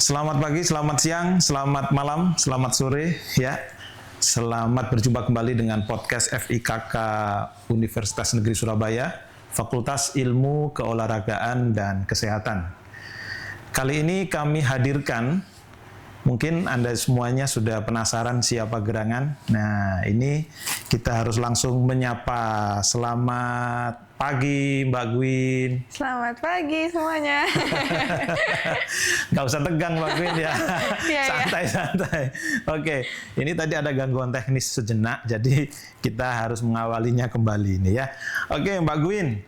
Selamat pagi, selamat siang, selamat malam, selamat sore ya. Selamat berjumpa kembali dengan podcast FIKK Universitas Negeri Surabaya, Fakultas Ilmu Keolahragaan dan Kesehatan. Kali ini kami hadirkan, mungkin Anda semuanya sudah penasaran siapa gerangan. Nah, ini kita harus langsung menyapa. Selamat pagi Mbak Gwin. Selamat pagi semuanya. Nggak usah tegang Mbak Gwin ya. Santai-santai. Oke, ini tadi ada gangguan teknis sejenak, jadi kita harus mengawalinya kembali ini ya. Oke Mbak Gwin,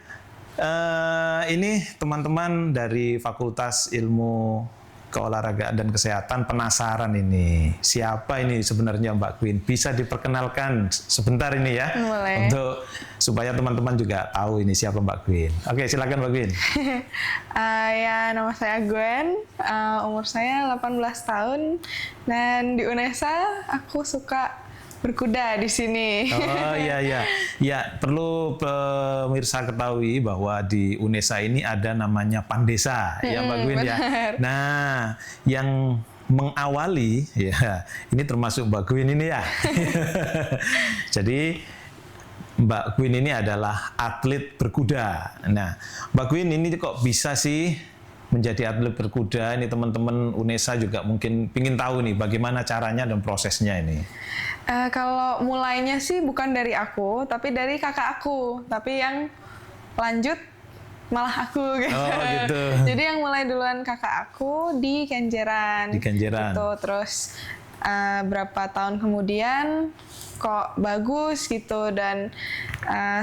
ini teman-teman dari Fakultas Ilmu Keolahragaan dan Kesehatan penasaran ini. Siapa ini sebenarnya Mbak Gwin? Bisa diperkenalkan sebentar ini ya? Boleh. Untuk supaya teman-teman juga tahu ini siapa Mbak Gwin. Oke, silakan Mbak Gwin. Ya, nama saya Gwen, umur saya 18 tahun, dan di UNESA aku suka berkuda di sini. Oh iya. Ya, perlu pemirsa ketahui bahwa di UNESA ini ada namanya Pandesa, ya Mbak Gwin ya. Nah, yang mengawali ya, ini termasuk Mbak Gwin ini ya. Jadi Mbak Gwin ini adalah atlet berkuda. Nah, Mbak Gwin ini kok bisa sih menjadi atlet berkuda? Ini teman-teman UNESA juga mungkin ingin tahu nih bagaimana caranya dan prosesnya ini. Kalau mulainya sih bukan dari aku, tapi dari kakak aku. Tapi yang lanjut malah aku gitu. Oh gitu. Jadi yang mulai duluan kakak aku di Kenjeran. Di Kenjeran. Gitu. Terus berapa tahun kemudian kok bagus gitu, dan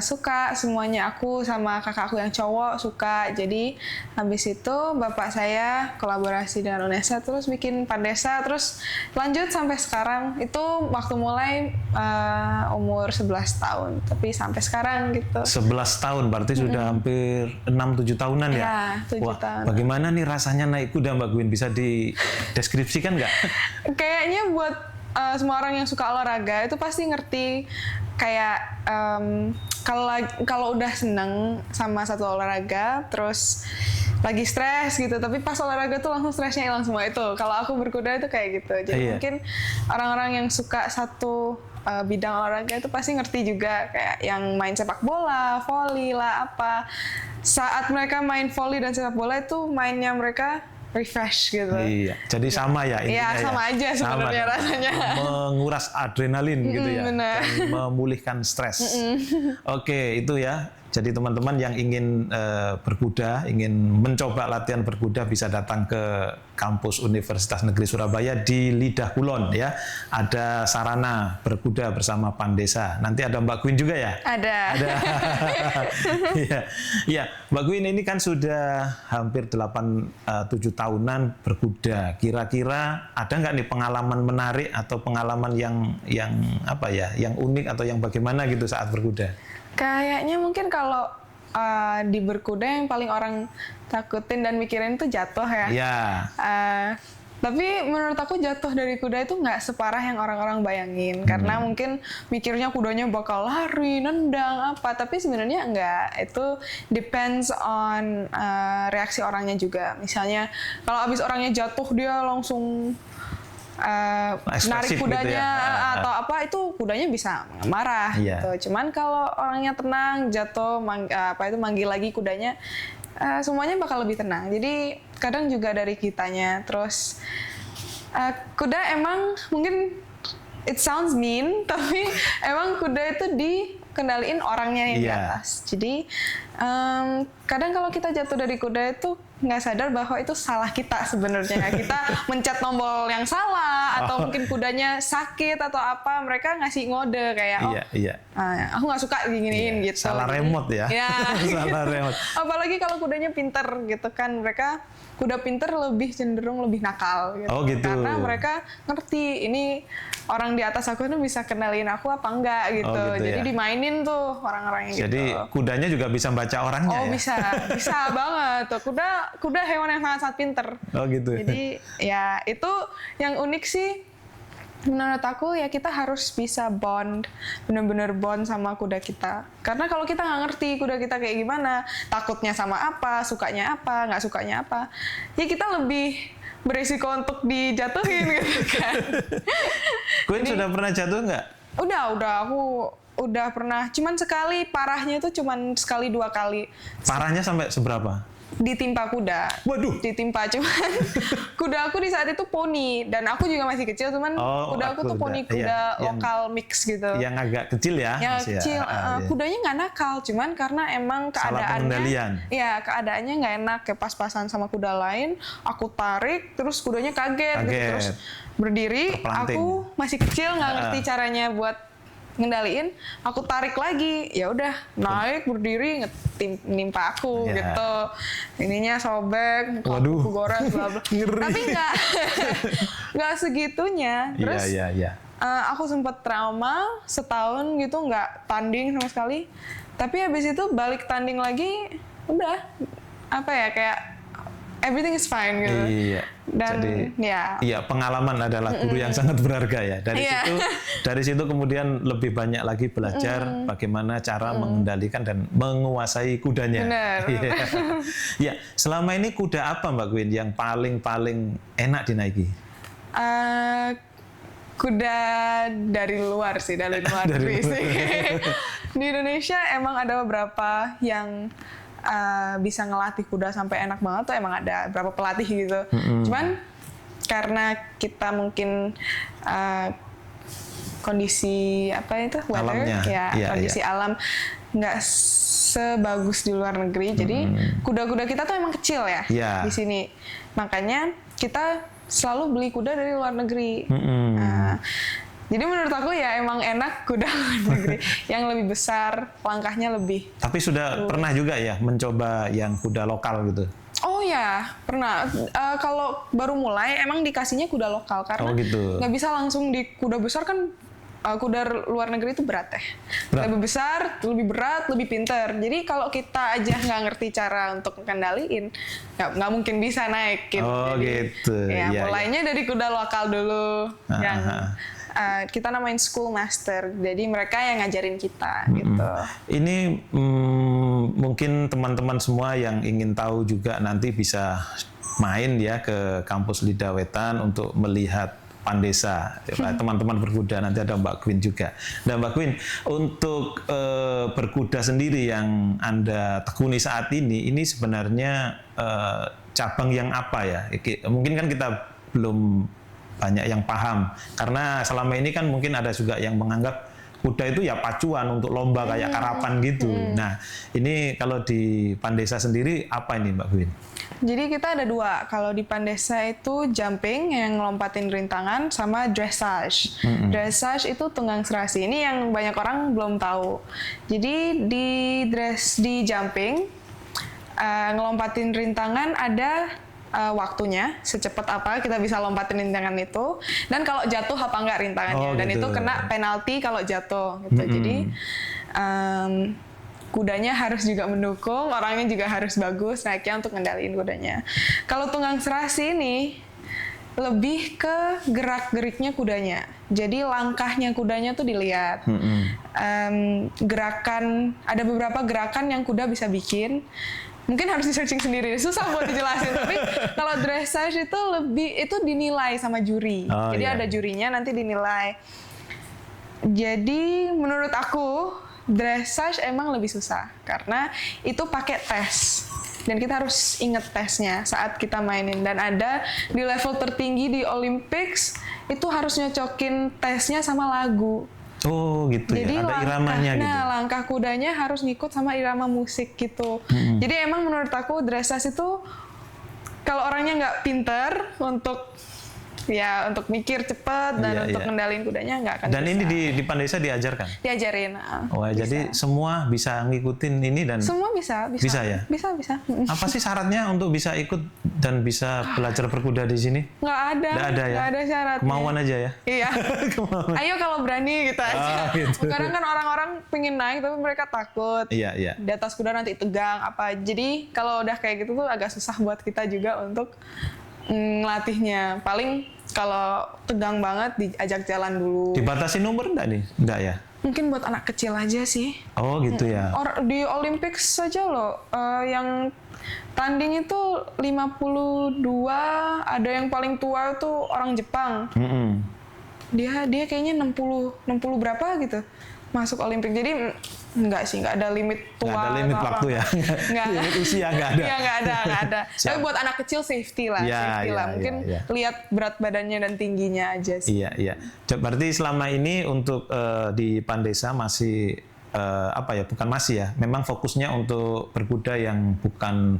suka semuanya, aku sama kakakku yang cowok suka. Jadi habis itu bapak saya kolaborasi dengan UNESA, terus bikin Pandesa, terus lanjut sampai sekarang. Itu waktu mulai umur 11 tahun, tapi sampai sekarang gitu. 11 tahun berarti sudah hampir 6-7 tahunan ya? Ya, 7 Wah, tahun. bagaimana nih rasanya naik kuda Mbak Gwin? Bisa dideskripsikan nggak? Kayaknya buat semua orang yang suka olahraga itu pasti ngerti, kayak kalau udah seneng sama satu olahraga, terus lagi stres gitu, tapi pas olahraga tuh langsung stresnya hilang semua. Itu kalau aku berkuda itu kayak gitu. Jadi mungkin orang-orang yang suka satu bidang olahraga itu pasti ngerti juga, kayak yang main sepak bola, voli lah apa. Saat mereka main voli dan sepak bola itu mainnya mereka refresh gitu. Iya, jadi sama ya intinya. Iya, sama aja sebenarnya rasanya. Menguras adrenalin gitu ya, bener. dan memulihkan stres. Oke, itu ya. Jadi teman-teman yang ingin berkuda, ingin mencoba latihan berkuda bisa datang ke kampus Universitas Negeri Surabaya di Lidah Kulon ya. Ada sarana berkuda bersama Pandesa. Nanti ada Mbak Gwin juga ya? Ada. Iya, Mbak Gwin ini kan sudah hampir 7 tahunan berkuda. Kira-kira ada nggak nih pengalaman menarik atau pengalaman yang apa ya, yang unik atau yang bagaimana gitu saat berkuda? Kayaknya mungkin kalau di berkuda yang paling orang takutin dan mikirin tuh jatuh ya. Iya. Tapi menurut aku jatuh dari kuda itu nggak separah yang orang-orang bayangin. Karena mungkin mikirnya kudanya bakal lari, nendang, apa. Tapi sebenarnya enggak. Itu depends on reaksi orangnya juga. Misalnya kalau abis orangnya jatuh dia langsung narik kudanya gitu ya. Atau apa, itu kudanya bisa marah gitu. Cuman kalau orangnya tenang, jatuh manggil lagi kudanya, semuanya bakal lebih tenang. Jadi kadang juga dari kitanya. Terus kuda emang mungkin it sounds mean, tapi emang kuda itu dikendaliin orangnya yang di atas. Jadi kadang kalau kita jatuh dari kuda itu nggak sadar bahwa itu salah kita sebenarnya. Kita mencet tombol yang salah, atau mungkin kudanya sakit atau apa, mereka ngasih ngode kayak aku nggak suka giniin gitu. Salah remote ya. Salah remote. Apalagi kalau kudanya pinter gitu kan, mereka kuda pinter lebih cenderung lebih nakal gitu. Oh gitu. Karena mereka ngerti ini orang di atas aku itu bisa kenalin aku apa enggak gitu. Jadi dimainin tuh orang-orangnya gitu. Jadi kudanya juga bisa baca orangnya ya? Bisa banget tuh. Kuda hewan yang sangat pinter. Oh gitu. Jadi ya itu yang unik sih. Menurut aku ya kita harus bisa bener-bener bond sama kuda kita. Karena kalau kita nggak ngerti kuda kita kayak gimana, takutnya sama apa, sukanya apa, nggak sukanya apa, ya kita lebih berisiko untuk dijatuhin gitu kan. Queen sudah pernah jatuh nggak? Udah aku udah pernah, cuman sekali, parahnya itu cuman sekali 2 kali. Parahnya sampai seberapa? Ditimpa kuda. Waduh. Ditimpa, cuman kuda aku di saat itu poni dan aku juga masih kecil, cuman kuda aku tuh poni kuda lokal mix gitu. Yang agak kecil ya? Yang kecil. Kudanya nggak nakal, cuman karena emang keadaannya, ya keadaannya nggak enak, kayak pas-pasan sama kuda lain. Aku tarik, terus kudanya kaget. Gitu. Terus berdiri, aku masih kecil nggak ngerti caranya buat ngendaliin, aku tarik lagi, ya udah naik berdiri nimpa aku gitu, ininya sobek, aku gores, bla bla. Tapi nggak segitunya. Terus aku sempat trauma setahun gitu, nggak tanding sama sekali. Tapi habis itu balik tanding lagi, udah apa ya, kayak everything is fine gitu. Iya. Dan iya, pengalaman adalah guru yang sangat berharga ya. Dari situ kemudian lebih banyak lagi belajar bagaimana cara mengendalikan dan menguasai kudanya. Benar. Ya, selama ini kuda apa Mbak Queen yang paling enak dinaiki? Kuda dari luar sih, dari luar negeri sih. Di Indonesia emang ada beberapa yang bisa ngelatih kuda sampai enak banget tuh, emang ada beberapa pelatih gitu. Cuman karena kita mungkin kondisi apa itu weather, kondisi alam nggak sebagus di luar negeri. Jadi kuda-kuda kita tuh emang kecil ya di sini. Makanya kita selalu beli kuda dari luar negeri. Jadi menurut aku ya emang enak kuda luar negeri yang lebih besar, langkahnya lebih. Tapi sudah pernah juga ya mencoba yang kuda lokal gitu? Oh ya, pernah. Kalau baru mulai emang dikasihnya kuda lokal karena nggak bisa langsung di kuda besar kan. Kuda luar negeri itu berat ya. Lebih besar, lebih berat, lebih pinter. Jadi kalau kita aja nggak ngerti cara untuk mengendaliin, nggak mungkin bisa naik gitu. Ya, mulainya dari kuda lokal dulu yang kita namain school master. Jadi mereka yang ngajarin kita gitu. Ini mungkin teman-teman semua yang ingin tahu juga nanti bisa main ya ke kampus Lidah Wetan untuk melihat Pandesa. Teman-teman berkuda, nanti ada Mbak Queen juga. Dan Mbak Queen, untuk berkuda sendiri yang Anda tekuni saat ini sebenarnya cabang yang apa ya? Mungkin kan kita belum banyak yang paham, karena selama ini kan mungkin ada juga yang menganggap kuda itu ya pacuan untuk lomba kayak karapan gitu. Nah, ini kalau di Pandesa sendiri apa ini Mbak Queen? Jadi kita ada 2. Kalau di Pandesa itu jumping yang lompatin rintangan sama dressage. Dressage itu tunggang serasi. Ini yang banyak orang belum tahu. Jadi di jumping ngelompatin rintangan ada waktunya, secepat apa kita bisa lompatin rintangan itu, dan kalau jatuh apa enggak rintangannya, dan itu kena penalti kalau jatuh gitu. Jadi kudanya harus juga mendukung, orangnya juga harus bagus naiknya untuk ngendaliin kudanya. Kalau tunggang serasi ini lebih ke gerak-geriknya kudanya. Jadi langkahnya kudanya tuh dilihat. Gerakan, ada beberapa gerakan yang kuda bisa bikin. Mungkin harus di-searching sendiri, susah buat dijelasin. Tapi kalau dressage itu lebih, itu dinilai sama juri. Jadi ada jurinya, nanti dinilai. Jadi menurut aku, dressage emang lebih susah. Karena itu pakai tes. Dan kita harus inget tesnya saat kita mainin. Dan ada di level tertinggi di Olympics, itu harus nyocokin tesnya sama lagu. Oh gitu. Jadi ya, ada iramanya gitu. Nah, langkah kudanya harus ngikut sama irama musik gitu. Jadi emang menurut aku dressage itu kalau orangnya nggak pinter untuk mikir cepat dan untuk ngendalin kudanya nggak akan dan bisa. Ini di Pandesa diajarkan? Diajarin. Jadi semua bisa ngikutin ini dan semua bisa ya? Bisa. Apa sih syaratnya untuk bisa ikut dan bisa belajar berkuda di sini? Nggak ada ya? Nggak ada syaratnya. Kemauan aja ya? Iya. Ayo kalau berani gitu aja. Gitu. Kadang kan orang-orang pengen naik tapi mereka takut. Iya. Di atas kuda nanti tegang apa. Jadi kalau udah kayak gitu tuh agak susah buat kita juga untuk ngelatihnya. Paling kalau tegang banget diajak jalan dulu. Dibatasi nomor enggak nih? Enggak ya? Mungkin buat anak kecil aja sih. Oh gitu ya. Di Olympics saja loh, yang Tanding itu 52, ada yang paling tua tuh orang Jepang. Dia kayaknya 60 berapa gitu masuk Olimpik. Jadi enggak ada limit tua. Nggak ada limit waktu ya. Limit usia nggak ada. Iya, nggak ada. Tapi buat anak kecil safety lah. Mungkin lihat berat badannya dan tingginya aja sih. Iya. Berarti selama ini untuk di Pandesa masih bukan masih ya. Memang fokusnya untuk berkuda yang bukan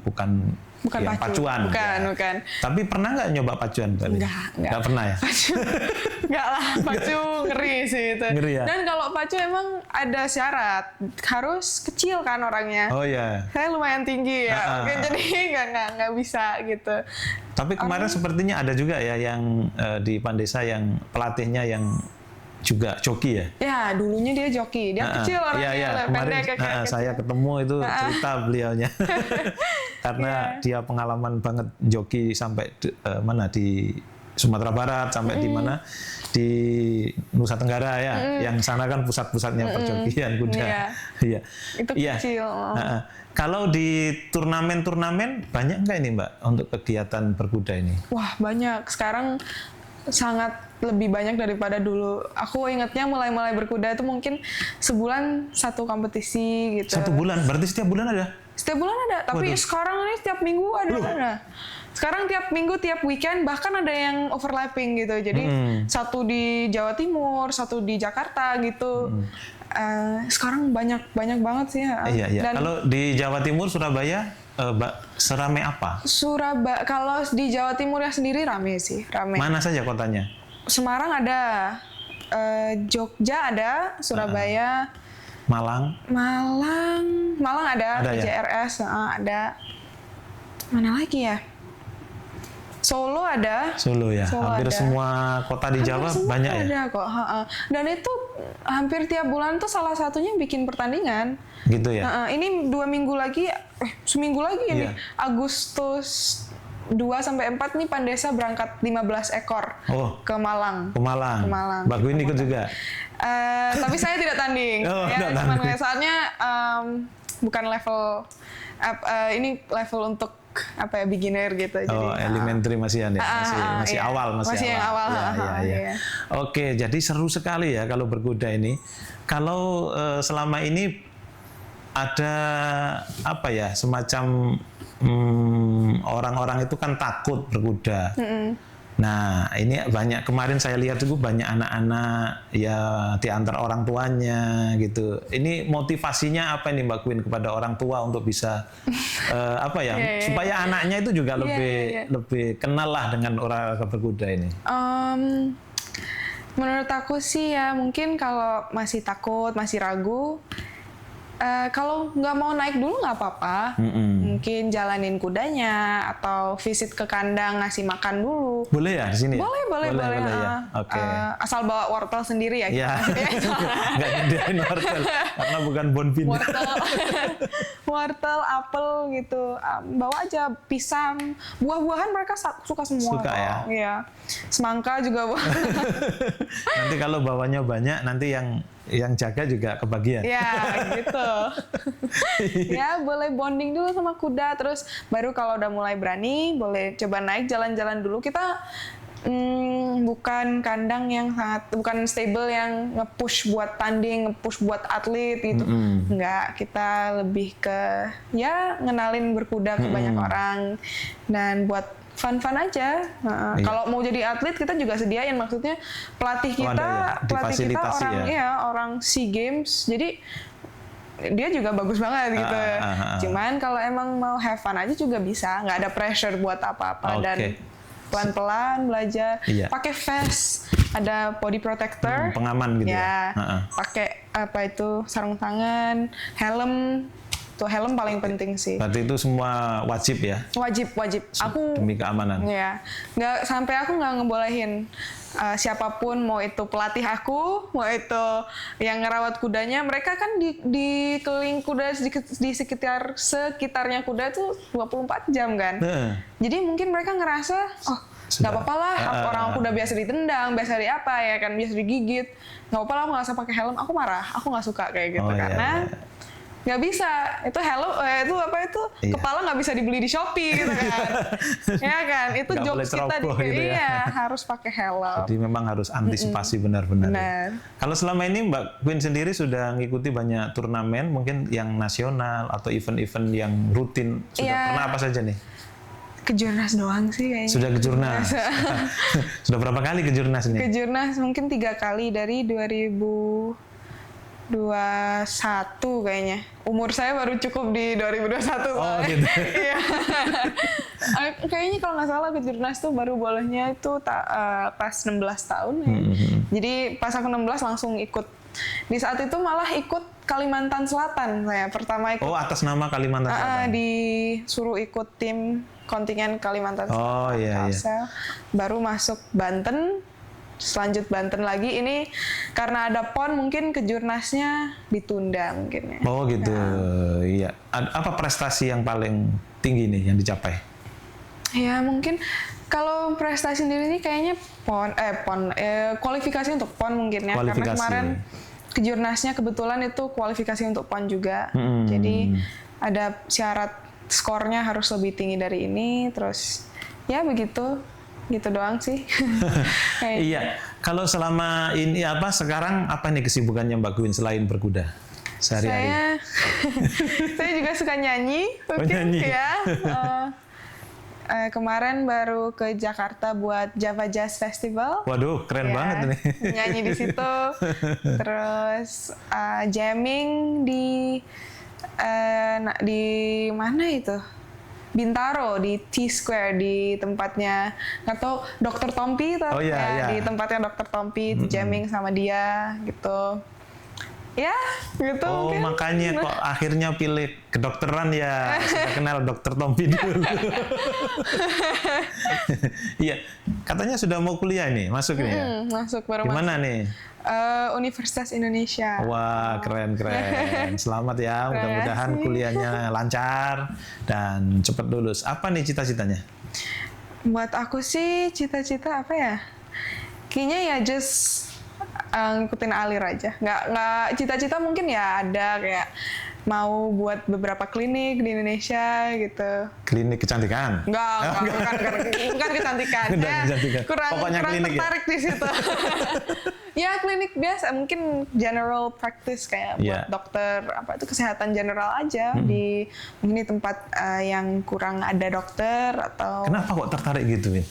pacuan. Bukan. Tapi pernah nggak nyoba pacuan? Nggak pernah ya? Nggak lah, pacu ngeri sih itu. Ngeri ya? Dan kalau pacu emang ada syarat, harus kecil kan orangnya. Oh iya. Saya lumayan tinggi ya, mungkin jadi nggak bisa gitu. Tapi kemarin sepertinya ada juga ya yang di Pandesa yang pelatihnya yang juga joki ya? Ya, dulunya dia joki. Dia kecil orangnya, pendek. Kemarin saya ketemu itu cerita beliaunya. Karena dia pengalaman banget joki sampai di Sumatera Barat, sampai di mana? Di Nusa Tenggara ya. Yang sana kan pusat-pusatnya perjokian kuda. Iya. Itu kecil. Kalau di turnamen-turnamen banyak nggak ini Mbak untuk kegiatan berkuda ini? Wah, banyak. Sekarang sangat lebih banyak daripada dulu. Aku ingatnya mulai berkuda itu mungkin sebulan satu kompetisi gitu. 1 bulan? Berarti setiap bulan ada? Setiap bulan ada, tapi sekarang ini setiap minggu ada. Sekarang tiap minggu, tiap weekend, bahkan ada yang overlapping gitu. Jadi satu di Jawa Timur, satu di Jakarta gitu. Sekarang banyak banget sih. Iya. Dan kalau di Jawa Timur, Surabaya, seramai apa? Kalau di Jawa Timur ya sendiri rame sih. Mana saja kotanya? Semarang ada, Jogja ada, Surabaya, Malang ada PJRS, ya? Ada. Mana lagi ya? Solo ada. Hampir ada. Semua kota di Jawa banyak ya? Ada kok. Dan itu hampir tiap bulan tuh salah satunya bikin pertandingan. Gitu ya? Ini 2 minggu lagi, seminggu lagi ini. Agustus 2-4 nih Pandesa berangkat 15 ekor ke Malang. Mbak Gwin ikut juga? Tapi saya tidak tanding. Soalnya bukan level, ini level untuk beginner gitu. Elementary masih awal. Masih yang awal. Iya. Oke, jadi seru sekali ya kalau berkuda ini. Kalau selama ini ada semacam orang-orang itu kan takut berkuda. Nah, ini kemarin saya lihat juga banyak anak-anak ya di antara orang tuanya gitu. Ini motivasinya apa ini Mbak Gwin kepada orang tua untuk bisa supaya anaknya itu juga lebih kenal lah dengan olahraga berkuda ini. Menurut aku sih ya mungkin kalau masih takut, masih ragu, kalau nggak mau naik dulu nggak apa-apa, mungkin jalanin kudanya atau visit ke kandang ngasih makan dulu. Boleh ya di sini? Boleh. Ya. Oke. Asal bawa wortel sendiri ya. Nggak nyediain wortel karena bukan bonbin. Wortel, apel gitu, bawa aja pisang, buah-buahan mereka suka semua. Suka ya. Iya. Semangka juga. Nanti kalau bawanya banyak, nanti yang jaga juga kebagian. Ya gitu. Ya boleh bonding dulu sama kuda, terus baru kalau udah mulai berani boleh coba naik jalan-jalan dulu. Kita bukan kandang yang bukan stable yang nge-push buat tanding, nge-push buat atlet gitu. Enggak, kita lebih ke ngenalin berkuda ke banyak orang dan buat fun-fun aja. Kalau mau jadi atlet kita juga sediain, maksudnya pelatih kita orang SEA Games, jadi dia juga bagus banget gitu. Cuman kalau emang mau have fun aja juga bisa, nggak ada pressure buat apa-apa. Dan pelan-pelan belajar. Pakai vest, ada body protector, pengaman gitu ya. Pakai sarung tangan, helm. Tuh helm paling penting sih. Berarti itu semua wajib ya? Wajib. Aku demi keamanan. Ya, aku nggak ngebolehin siapapun, mau itu pelatih aku, mau itu yang ngerawat kudanya. Mereka kan di keliling kuda di sekitarnya kuda tuh 24 jam kan. Jadi mungkin mereka ngerasa nggak apa-apa lah, orang kuda biasa ditendang, biasa biasa digigit, nggak apa-apa lah aku nggak usah pakai helm. Aku marah, aku nggak suka kayak gitu karena nggak bisa. Itu itu apa itu kepala nggak bisa dibeli di Shopee gitu kan. Ya kan, itu Nggak boleh jokes kita ceroboh gitu ya. iya harus pakai helm. Jadi memang harus antisipasi benar-benar. Ya. Kalau selama ini Mbak Queen sendiri sudah ngikuti banyak turnamen, mungkin yang nasional atau event-event yang rutin, sudah pernah apa saja nih? Ke Jurnas doang sih kayaknya. Sudah ke Jurnas? Sudah berapa kali ke Jurnas nih? Ke Jurnas mungkin 3 kali dari 2021 kayaknya. Umur saya baru cukup di 2021. Oh gitu. Iya. Kayaknya kalau nggak salah ke Jurnas tuh baru bolehnya itu pas 16 tahun ya. Jadi pas aku 16 langsung ikut. Di saat itu malah ikut Kalimantan Selatan saya. Pertama ikut. Oh, atas nama Kalimantan Selatan. Disuruh ikut tim kontingen Kalimantan Selatan. Oh iya. Baru masuk Banten. Selanjut Banten lagi, ini karena ada PON mungkin ke Jurnasnya ditunda mungkin ya. Oh gitu, iya. Apa prestasi yang paling tinggi nih yang dicapai? Ya mungkin kalau prestasi sendiri ini kayaknya kualifikasi untuk PON mungkin ya. Karena kemarin ke Jurnasnya kebetulan itu kualifikasi untuk PON juga. Jadi ada syarat skornya harus lebih tinggi dari ini, terus ya begitu. Gitu doang sih. Iya. Kalau selama ini sekarang apa nih kesibukannya Mbak Queen selain berkuda sehari-hari? Saya juga suka nyanyi. Nyanyi. Ya. Kemarin baru ke Jakarta buat Java Jazz Festival. Waduh, keren banget nih. Nyanyi di situ. Terus jamming di mana itu? Bintaro di T-Square di tempatnya nggak tahu Dr. Tompi di tempatnya Dr. Tompi jamming sama dia gitu ya gitu. Mungkin. Makanya kok akhirnya pilih kedokteran ya sudah kenal Dr. Tompi dulu. Iya, katanya sudah mau kuliah nih masuk nih ya. Masuk baru. Gimana nih? Universitas Indonesia. Wah, keren. Selamat ya, mudah-mudahan kuliahnya lancar dan cepat lulus. Apa nih cita-citanya? Buat aku sih cita-cita apa ya? Kayaknya ya just ngikutin alir aja. Nggak cita-cita mungkin ya ada kayak mau buat beberapa klinik di Indonesia gitu. Klinik kecantikan? Bukan kecantikan. Kurang tertarik di situ. Ya klinik biasa, mungkin general practice kayak buat dokter kesehatan general aja di mungkin di tempat yang kurang ada dokter atau. Kenapa kok tertarik gitu, Win?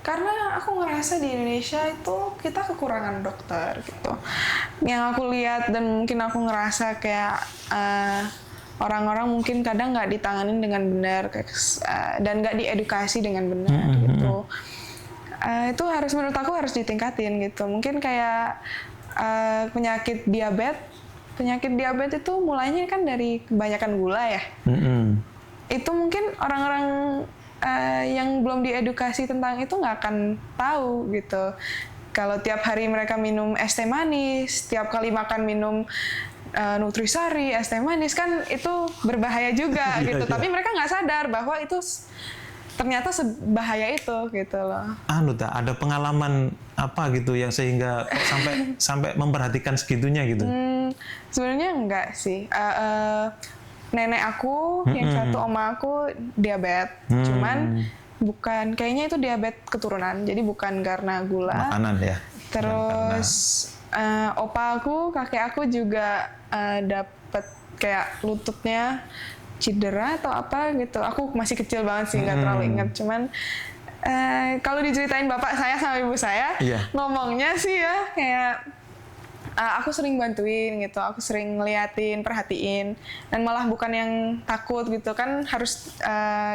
Karena aku ngerasa di Indonesia itu kita kekurangan dokter gitu. Yang aku lihat dan mungkin aku ngerasa kayak orang-orang mungkin kadang nggak ditanganin dengan benar dan nggak diedukasi dengan benar gitu. Itu menurut aku harus ditingkatin gitu. Mungkin kayak penyakit diabetes itu mulainya kan dari kebanyakan gula ya. Itu mungkin orang-orang yang belum diedukasi tentang itu nggak akan tahu gitu. Kalau tiap hari mereka minum es teh manis, tiap kali makan minum nutrisari, es teh manis kan itu berbahaya juga gitu. Tapi mereka nggak sadar bahwa itu ternyata sebahaya itu gitu loh. Ada pengalaman apa gitu yang sehingga sampai memperhatikan segitunya gitu? Sebenarnya enggak sih. Nenek aku, yang satu oma aku diabetes, cuman bukan kayaknya itu diabetes keturunan, jadi bukan karena gula. Makanan ya. Terus opa aku, kakek aku juga dapet kayak lututnya cedera atau apa gitu. Aku masih kecil banget sih, nggak terlalu ingat. Cuman kalau diceritain bapak saya sama ibu saya, ngomongnya sih ya kayak aku sering bantuin gitu, aku sering ngeliatin, perhatiin, dan malah bukan yang takut gitu kan harus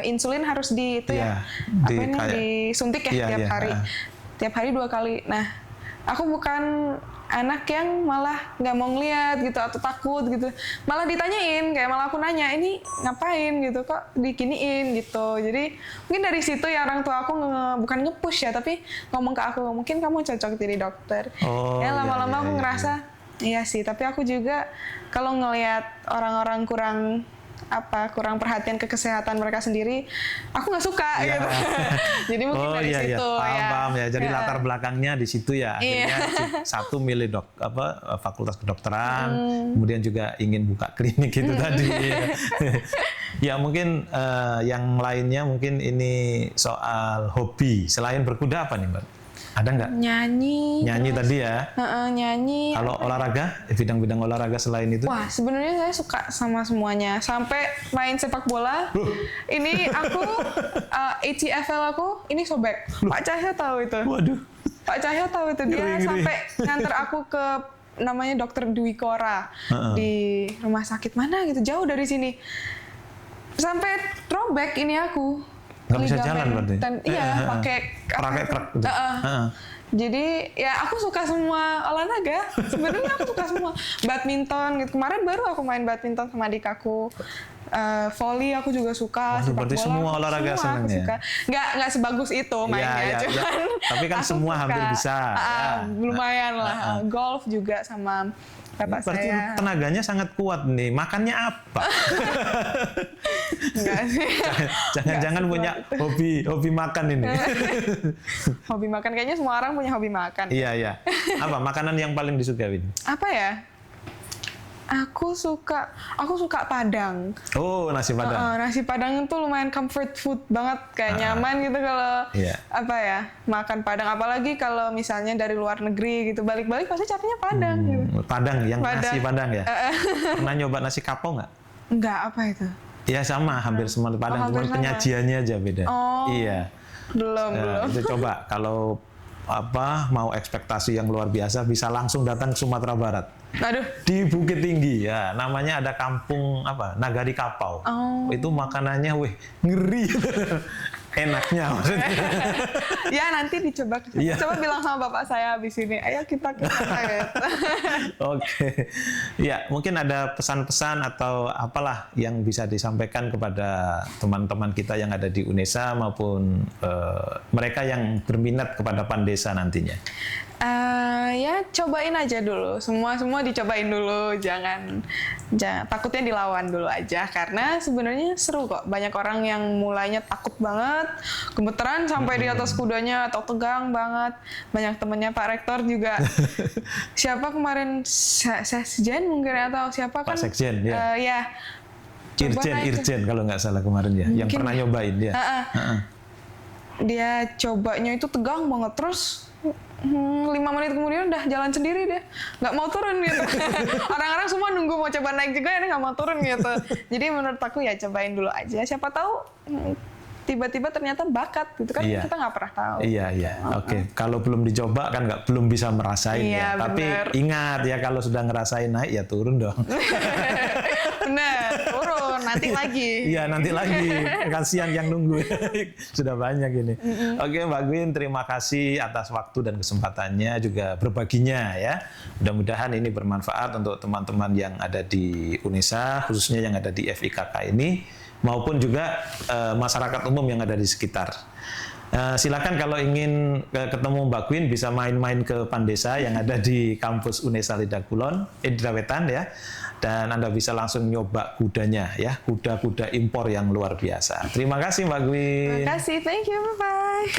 insulin harus disuntik tiap hari, tiap hari 2 kali. Nah, aku bukan anak yang malah nggak mau ngeliat gitu atau takut gitu, malah ditanyain kayak malah aku nanya ini ngapain gitu kok dikiniin gitu. Jadi mungkin dari situ ya orang tua aku bukan nge-push ya tapi ngomong ke aku mungkin kamu cocok jadi dokter. Lama-lama aku ngerasa iya sih, tapi aku juga kalau ngelihat orang-orang kurang kurang perhatian ke kesehatan mereka sendiri, aku nggak suka gitu. Jadi mungkin dari situ paham ya. Jadi latar belakangnya di situ ya. Akhirnya satu milih fakultas kedokteran, kemudian juga ingin buka klinik itu tadi. Ya mungkin yang lainnya mungkin ini soal hobi. Selain berkuda apa nih Mbak? Ada nggak? Nyanyi tadi ya? Nyanyi. Kalau olahraga, bidang-bidang olahraga selain itu? Wah, sebenarnya saya suka sama semuanya. Sampai main sepak bola. Ini aku, ATFL aku, ini sobek. Pak Cahyo tahu itu. Waduh. Pak Cahyo tahu itu. Dia sampai nganter aku ke namanya Dokter Dwi Kora. Di rumah sakit mana gitu, jauh dari sini. Sampai robek ini aku. Nggak bisa jalan berarti? Iya, pakai krek gitu. Jadi ya aku suka semua olahraga. Sebenarnya aku suka semua. Badminton gitu. Kemarin baru aku main badminton sama adik aku. Volley aku juga suka. Sepak berarti bola, semua olahraga seneng ya? Suka. Nggak sebagus itu mainnya. Cuman tapi kan semua hampir bisa. Lumayan lah. Golf juga sama bapak berarti saya. Tenaganya sangat kuat nih. Makannya apa? Enggak sih. Jangan-jangan punya hobi makan ini. Hobi makan, kayaknya semua orang punya hobi makan. Iya. Apa makanan yang paling disukai? Apa ya? Aku suka Padang. Oh, nasi Padang. Nasi Padang itu lumayan comfort food banget, kayak nyaman gitu kalau makan Padang. Apalagi kalau misalnya dari luar negeri gitu, balik-balik pasti carinya Padang. Gitu. Padang, nasi Padang ya. Pernah nyoba nasi kapau nggak? Nggak, apa itu? Ya sama, hampir semua Padang, cuma penyajiannya aja beda. Iya. Belum. Itu coba kalau mau ekspektasi yang luar biasa bisa langsung datang ke Sumatera Barat. Aduh. Di Bukit Tinggi ya, namanya ada kampung Nagari Kapau. Itu makanannya ngeri. Enaknya maksudnya. Ya nanti dicoba. Coba bilang sama bapak saya habis ini. Ayo kita Oke. Ya, mungkin ada pesan-pesan atau apalah yang bisa disampaikan kepada teman-teman kita yang ada di UNESA maupun mereka yang berminat kepada Pandesa nantinya. Ya cobain aja dulu, semua dicobain dulu, jangan takutnya dilawan dulu aja, karena sebenarnya seru kok. Banyak orang yang mulainya takut banget, gemeteran sampai di atas kudanya atau tegang banget. Banyak temennya Pak Rektor juga. Siapa kemarin, Sekjen mungkin atau siapa kan? Pak Sekjen ya. Ya. Irjen kalau nggak salah kemarin ya, yang pernah nyobain dia. Dia cobanya itu tegang banget, terus 5 menit kemudian udah jalan sendiri dia, nggak mau turun gitu. Orang-orang semua nunggu mau coba naik juga, ini nggak mau turun gitu. Jadi menurut aku ya cobain dulu aja, siapa tahu tiba-tiba ternyata bakat gitu kan. Kita nggak pernah tahu. Iya. Oke. Kalau belum dicoba kan belum bisa merasain ya. Tapi ingat ya, kalau sudah ngerasain naik ya turun dong. Bener, turun nanti lagi. Iya, nanti lagi. Kasihan yang nunggu. Sudah banyak ini. Oke, Mbak Gwyn, terima kasih atas waktu dan kesempatannya, juga berbaginya ya. Mudah-mudahan ini bermanfaat untuk teman-teman yang ada di UNESA, khususnya yang ada di FIKK ini, maupun juga masyarakat umum yang ada di sekitar. Silakan kalau ingin ketemu Mbak Gwyn bisa main-main ke Pandesa yang ada di kampus UNESA Lidak Kulon, Wetan ya. Dan Anda bisa langsung nyoba kudanya ya, kuda-kuda impor yang luar biasa. Terima kasih Mbak Gwyn. Terima kasih, thank you, bye-bye.